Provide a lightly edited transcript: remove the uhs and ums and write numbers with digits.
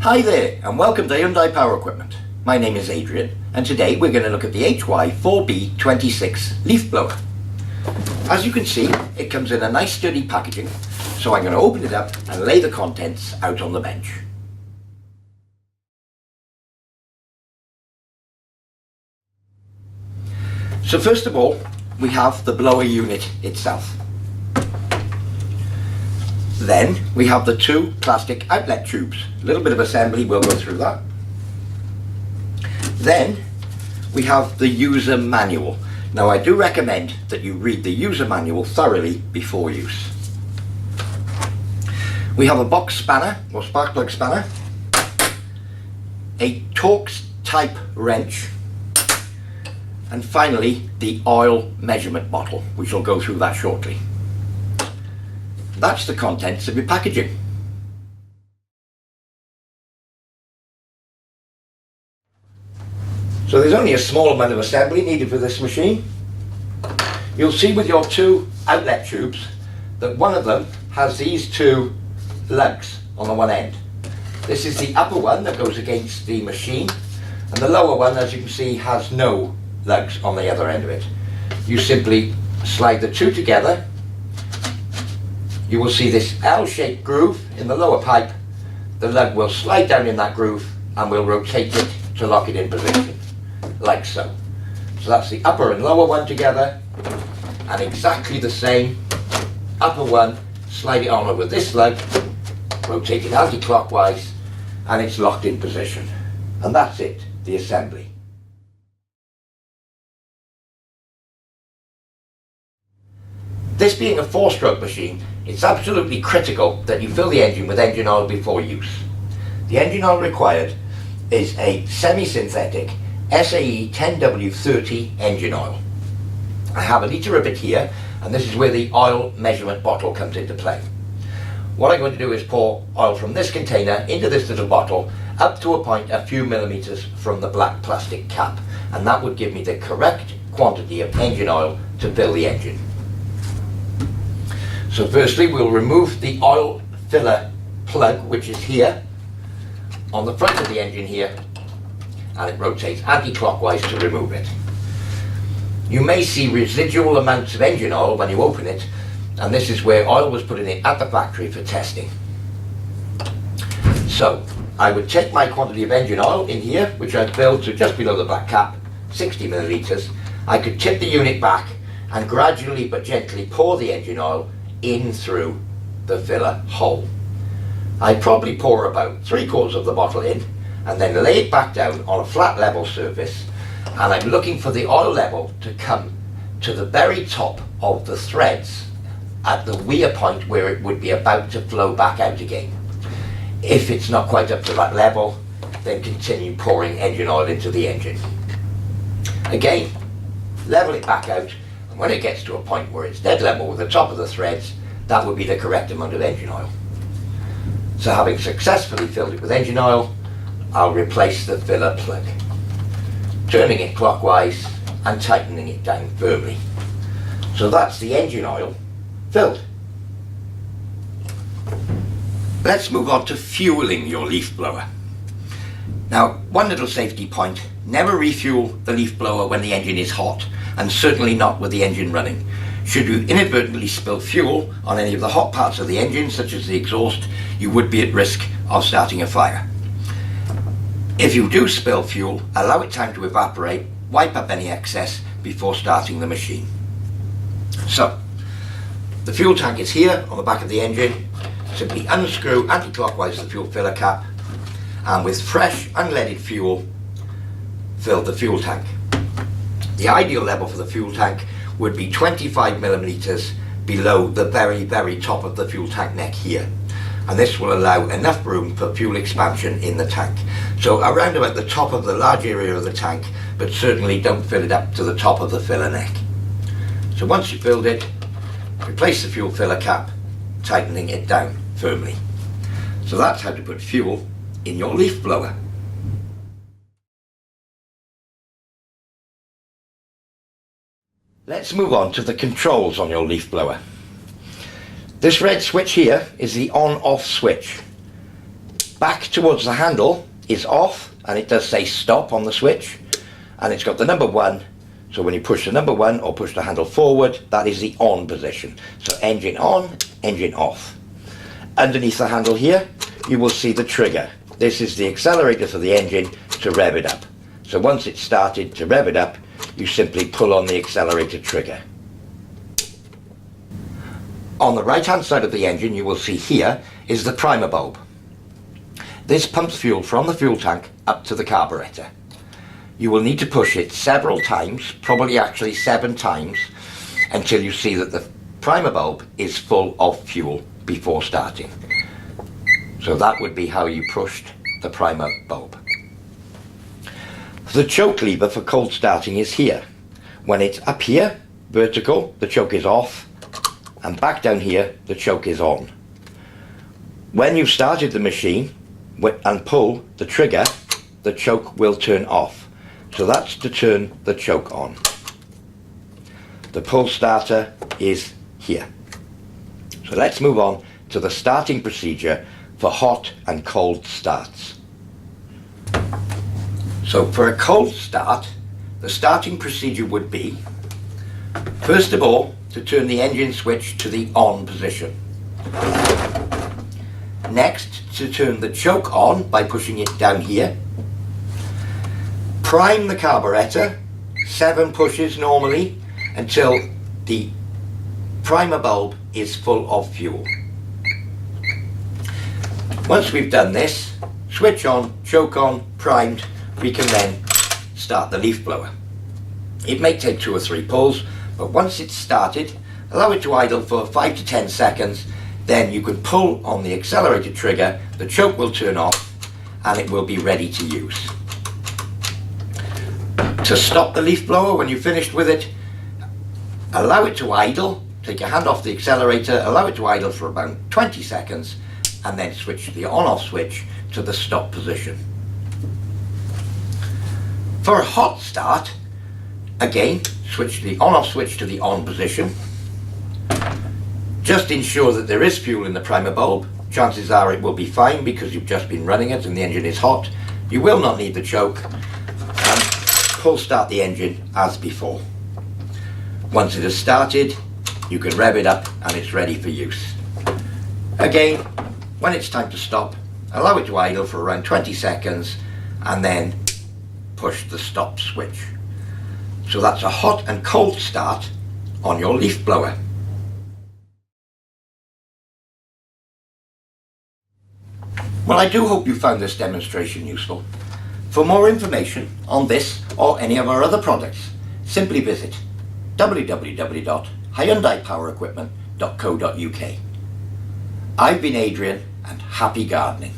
Hi there and welcome to Hyundai Power Equipment. My name is Adrian and today we're going to look at the HY4B26 leaf blower. As you can see, it comes in a nice sturdy packaging, so I'm going to open it up and lay the contents out on the bench. So first of all, we have the blower unit itself. Then we have the two plastic outlet tubes. A little bit of assembly, we'll go through that. Then we have the user manual. Now I do recommend that you read the user manual thoroughly before use. We have a box spanner or spark plug spanner, a Torx type wrench, and finally the oil measurement bottle. We shall go through that shortly. That's the contents of your packaging. So there's only a small amount of assembly needed for this machine. You'll see with your two outlet tubes that one of them has these two lugs on the one end. This is the upper one that goes against the machine, and the lower one, as you can see, has no lugs on the other end of it. You simply slide the two together. You will see this L-shaped groove in the lower pipe. The lug will slide down in that groove and we'll rotate it to lock it in position, like so. So that's the upper and lower one together, and exactly the same upper one, slide it on over this lug, rotate it anti-clockwise, and it's locked in position. And that's it, the assembly. This being a 4-stroke machine, it's absolutely critical that you fill the engine with engine oil before use. The engine oil required is a semi-synthetic SAE 10W30 engine oil. I have a litre of it here, and this is where the oil measurement bottle comes into play. What I'm going to do is pour oil from this container into this little bottle up to a point a few millimetres from the black plastic cap, and that would give me the correct quantity of engine oil to fill the engine. So firstly, we'll remove the oil filler plug, which is here on the front of the engine here, and it rotates anti-clockwise to remove it. You may see residual amounts of engine oil when you open it, and this is where oil was put in it at the factory for testing. So I would take my quantity of engine oil in here, which I've filled to just below the black cap, 60 millilitres. I could tip the unit back and gradually but gently pour the engine oil in through the filler hole. I probably pour about 3/4 of the bottle in and then lay it back down on a flat level surface, and I'm looking for the oil level to come to the very top of the threads at the weir point where it would be about to flow back out again. If it's not quite up to that level, then continue pouring engine oil into the engine. Again, level it back out, and when it gets to a point where it's dead level with the top of the threads, that would be the correct amount of engine oil. So having successfully filled it with engine oil, I'll replace the filler plug, turning it clockwise and tightening it down firmly. So that's the engine oil filled. Let's move on to fueling your leaf blower. Now, one little safety point: never refuel the leaf blower when the engine is hot, and certainly not with the engine running. Should you inadvertently spill fuel on any of the hot parts of the engine, such as the exhaust, you would be at risk of starting a fire. If you do spill fuel, allow it time to evaporate, wipe up any excess before starting the machine. So, the fuel tank is here on the back of the engine. Simply unscrew anti-clockwise the fuel filler cap, and with fresh unleaded fuel, fill the fuel tank. The ideal level for the fuel tank would be 25 millimeters below the very, very top of the fuel tank neck here. And this will allow enough room for fuel expansion in the tank. So around about the top of the large area of the tank, but certainly don't fill it up to the top of the filler neck. So once you've filled it, replace the fuel filler cap, tightening it down firmly. So that's how to put fuel in your leaf blower. Let's move on to the controls on your leaf blower. This red switch here is the on-off switch. back towards the handle is off, and it does say stop on the switch, and it's got the number 1. So when you push the number 1 or push the handle forward, that is the on position. So engine on, engine off. Underneath the handle here, you will see the trigger. This is the accelerator for the engine to rev it up. So once it's started to rev it up, you simply pull on the accelerator trigger. On the right hand side of the engine, you will see here is the primer bulb. This pumps fuel from the fuel tank up to the carburetor. You will need to push it several times, probably actually 7 times, until you see that the primer bulb is full of fuel before starting. So that would be how you pushed the primer bulb. The choke lever for cold starting is here. When it's up here, vertical, the choke is off, and back down here, the choke is on. When you've started the machine and pull the trigger, the choke will turn off. So that's to turn the choke on. The pull starter is here. So let's move on to the starting procedure for hot and cold starts. So for a cold start, the starting procedure would be, first of all, to turn the engine switch to the on position. Next, to turn the choke on by pushing it down here. Prime the carburetor, 7 pushes normally, until the primer bulb is full of fuel. Once we've done this, switch on, choke on, primed, we can then start the leaf blower. It may take 2 or 3 pulls, but once it's started, allow it to idle for 5 to 10 seconds, then you can pull on the accelerator trigger, the choke will turn off, and it will be ready to use. To stop the leaf blower when you've finished with it, allow it to idle, take your hand off the accelerator, allow it to idle for about 20 seconds, and then switch the on-off switch to the stop position. For a hot start, again, switch the on-off switch to the on position. Just ensure that there is fuel in the primer bulb. Chances are it will be fine because you've just been running it and the engine is hot. You will not need the choke, and pull start the engine as before. Once it has started, you can rev it up and it's ready for use. Again, when it's time to stop, allow it to idle for around 20 seconds and then push the stop switch. So that's a hot and cold start on your leaf blower. Well, I do hope you found this demonstration useful. For more information on this or any of our other products, simply visit www.hyundaipowerequipment.co.uk. I've been Adrian, and happy gardening.